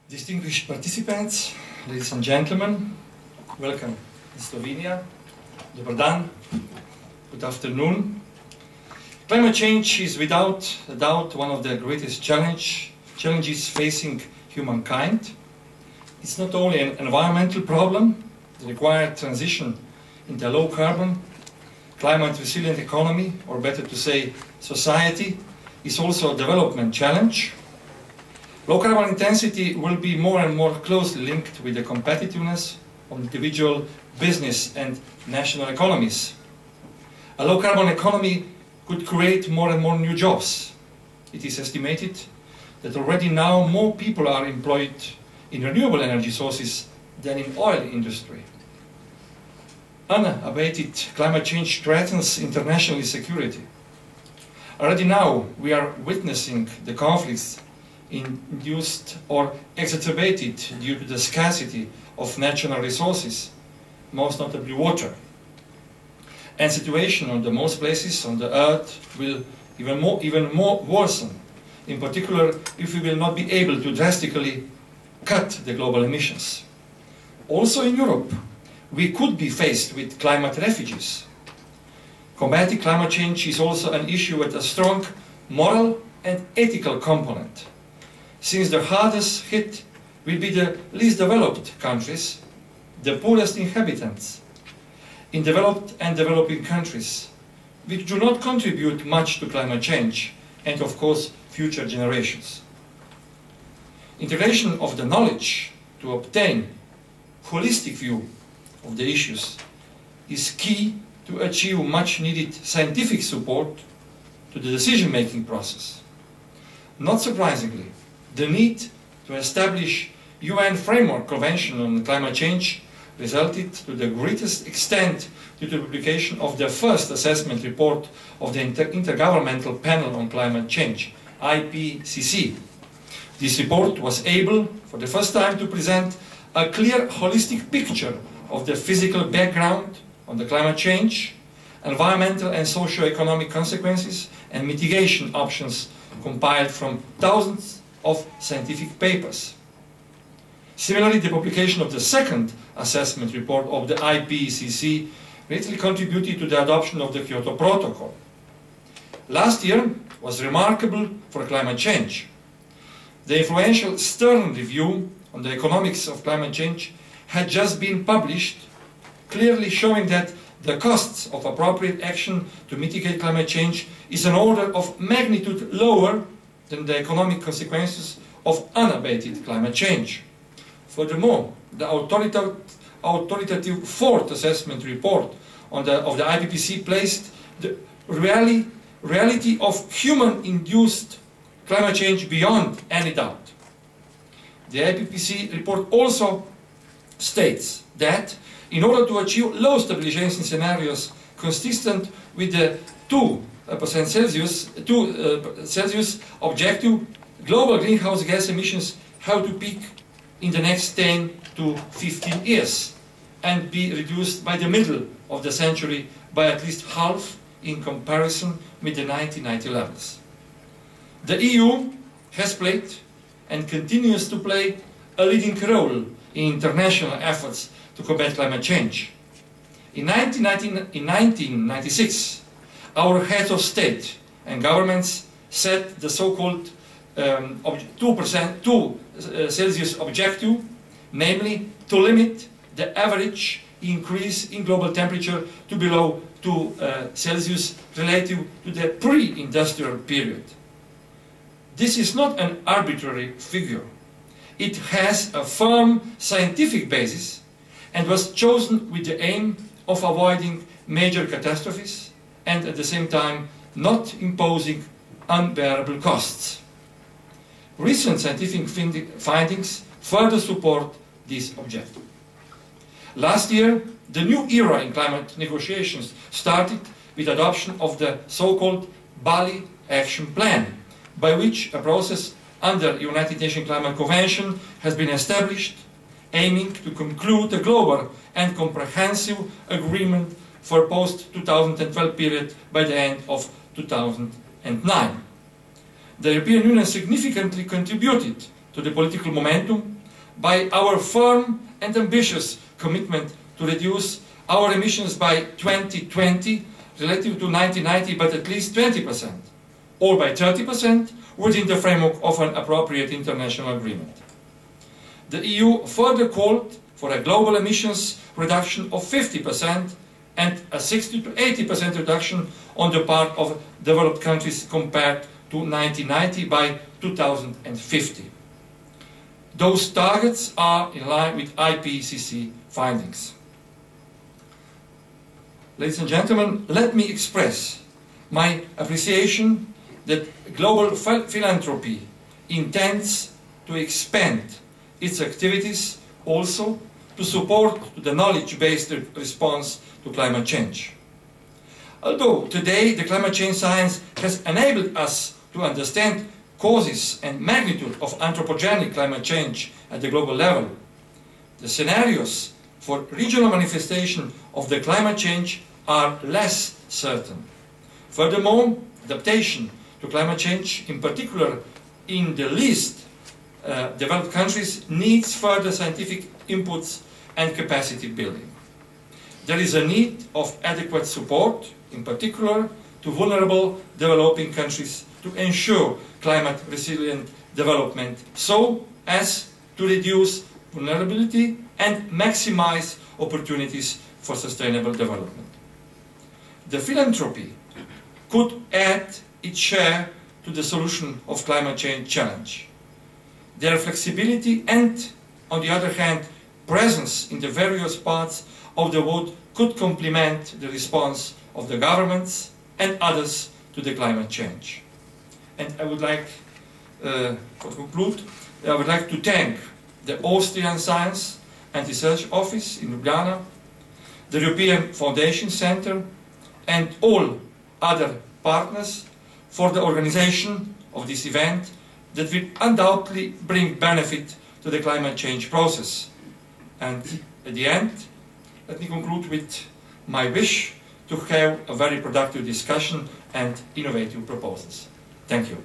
Distinguished participants, ladies and gentlemen, welcome in Slovenia. Dobar dan, good afternoon. Climate change is without a doubt one of the greatest challenges facing humankind. It's not only an environmental problem, the required transition into a low-carbon, climate-resilient economy, or better to say, society, is also a development challenge. Low carbon intensity will be more and more closely linked with the competitiveness of individual business and national economies. A low carbon economy could create more and more new jobs. It is estimated that already now more people are employed in renewable energy sources than in oil industry. Unabated climate change threatens international security. Already now we are witnessing the conflicts induced or exacerbated due to the scarcity of natural resources, most notably water. And situation on the most places on the earth will even more worsen, in particular if we will not be able to drastically cut the global emissions. Also in Europe, we could be faced with climate refugees. Combating climate change is also an issue with a strong moral and ethical component, since the hardest hit will be the least developed countries, the poorest inhabitants, in developed and developing countries, which do not contribute much to climate change, and of course future generations. Integration of the knowledge to obtain a holistic view of the issues is key to achieve much needed scientific support to the decision-making process. Not surprisingly, the need to establish UN Framework Convention on Climate Change resulted to the greatest extent due to the publication of the first assessment report of the Intergovernmental Panel on Climate Change, IPCC. This report was able, for the first time, to present a clear, holistic picture of the physical background on the climate change, environmental and socio-economic consequences, and mitigation options compiled from thousands of scientific papers. Similarly, the publication of the second assessment report of the IPCC greatly contributed to the adoption of the Kyoto Protocol. Last year was remarkable for climate change. The influential Stern Review on the economics of climate change had just been published, clearly showing that the costs of appropriate action to mitigate climate change is an order of magnitude lower than the economic consequences of unabated climate change. Furthermore, the authoritative fourth assessment report of the IPCC placed the reality of human-induced climate change beyond any doubt. The IPCC report also states that in order to achieve low stabilization scenarios consistent with the 2% Celsius objective, global greenhouse gas emissions have to peak in the next 10 to 15 years and be reduced by the middle of the century by at least half in comparison with the 1990 levels. The EU has played and continues to play a leading role in international efforts to combat climate change. In 1996, our heads of state and governments set the so-called 2 Celsius objective, namely to limit the average increase in global temperature to below 2 Celsius relative to the pre-industrial period. This is not an arbitrary figure. It has a firm scientific basis and was chosen with the aim of avoiding major catastrophes and at the same time not imposing unbearable costs. Recent scientific findings further support this objective. Last year, the new era in climate negotiations started with adoption of the so-called Bali Action Plan, by which a process under the United Nations Climate Convention has been established, aiming to conclude a global and comprehensive agreement for post-2012 period by the end of 2009. The European Union significantly contributed to the political momentum by our firm and ambitious commitment to reduce our emissions by 2020 relative to 1990, but at least 20%, or by 30% within the framework of an appropriate international agreement. The EU further called for a global emissions reduction of 50% and a 60 to 80% reduction on the part of developed countries compared to 1990 by 2050. Those targets are in line with IPCC findings. Ladies and gentlemen, let me express my appreciation that global philanthropy intends to expand its activities also to support the knowledge-based response to climate change. Although today the climate change science has enabled us to understand causes and magnitude of anthropogenic climate change at the global level, the scenarios for regional manifestation of the climate change are less certain. Furthermore, adaptation to climate change, in particular in the least developed countries, needs further scientific inputs and capacity building. There is a need of adequate support, in particular to vulnerable developing countries, to ensure climate resilient development so as to reduce vulnerability and maximize opportunities for sustainable development. The philanthropy could add its share to the solution of climate change challenge. Their flexibility and, on the other hand, presence in the various parts of the world could complement the response of the governments and others to the climate change. And I would like, to conclude, I would like to thank the Austrian Science and Research Office in Ljubljana, the European Foundation Center, and all other partners for the organization of this event that will undoubtedly bring benefit to the climate change process. And at the end, let me conclude with my wish to have a very productive discussion and innovative proposals. Thank you.